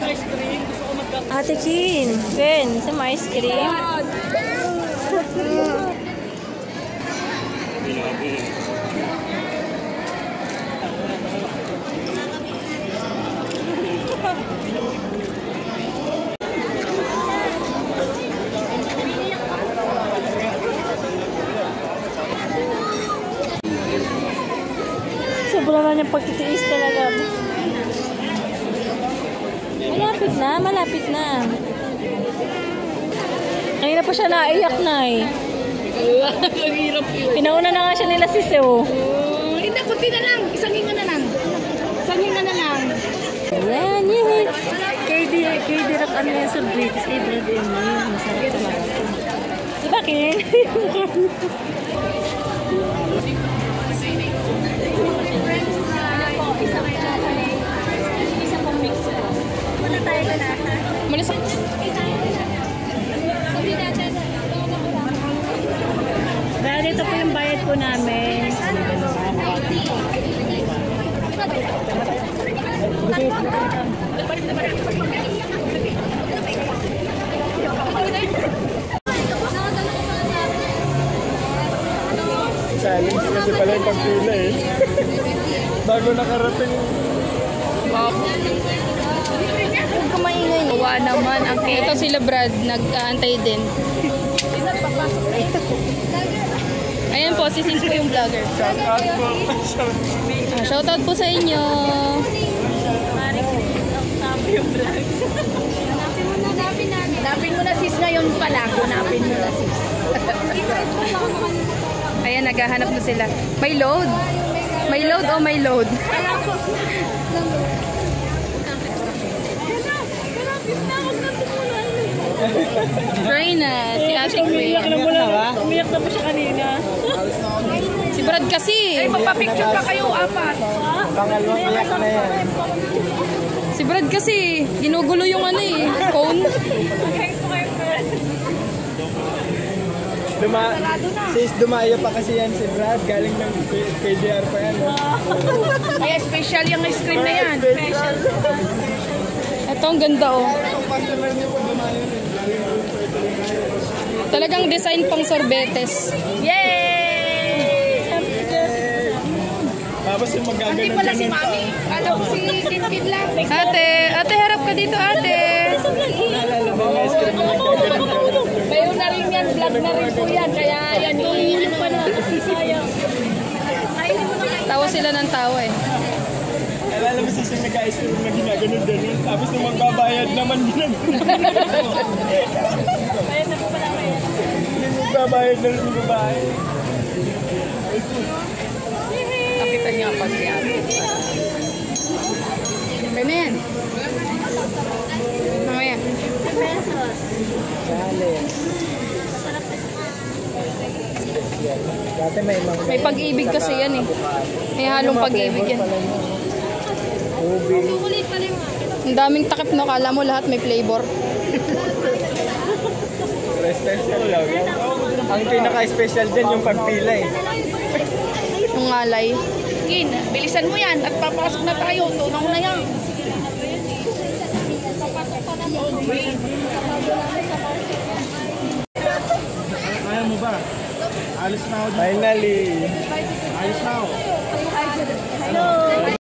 ice cream. Gusto ko magkakaroon. Ate Kin, Ben, sa may ice cream. Sobrang na niyang pagtitiis talaga. Malapit na, malapit na. Kanina pa siya naiyak na eh. Maghirap yun. Pinauna na nga siya nila si Seo. Hindi, kunti na lang. Isang hinga na lang. Isang hinga na lang. Ayan, yun. Kay Direk ano yung survey. Kasi kay Brad yun. Masarap talaga. Diba, Kin? Isa pong mix po. Muna tayo na nata. Malis. Dahil ito po yung bayad po namin. Challenge kasi pala yung pagpila eh. Bago nakarating. Huwag ka maingay. Uwa naman. Ito sila Brad, nag-aantay din. Ayan po, si Sis po yung vlogger. Shoutout po. Shoutout po sa inyo. Hanapin mo na sis ngayon pala. Hanapin mo na sis. Ayan, naghahanap na sila. May load? May load o may load? Try na, si Ate Queen. Umiyak na po siya kanina. Si Brad kasi. Ay, magpa-picture pa kayo, apat. Pangalawang iyak na yan. Si Brad kasi, ginugulo yung ano eh, phone. Dumayo pa kasi yan si Brad. Galing ng KDR pa yan. Kaya special yung ice cream na yan. Special. Ito ang ganda oh. Ang customer niyo po dumayo rin. Talagang design pang sorbetes. Yay! Tapos yung magaganon ka nun. Alam ko si Kinkin lang. Ate, harap ka dito ate. Naalala ba yung ice cream na magaganon ka nun? Bayo na rin yan, vlog na rin po yan. Kaya yan yung pa na sayang. Tawa sila ng tawa eh. Naalala mo sising nag-ice cream na ginaganon-ganon. Tapos nung magbabayad naman ginaganon. Bayad na po pala kayo. Hindi magbabayad na rin yung babae. Nakita niya pa si ate. Okay na yan. Mamaya. Pesos. Challenge. Dati may mga... May pag-ibig kasi yan eh. May halong pag-ibig yan. Ang daming takip no, kala mo lahat may flavor. Special lang. Ang pinaka-special dyan yung pagpila eh. Yung ngalay. Kin, bilisan mo yan at papasok na tayo. Tunaw na yan. Kaya mo ba? Alis na ako. Finally. Alis na ako. Hello.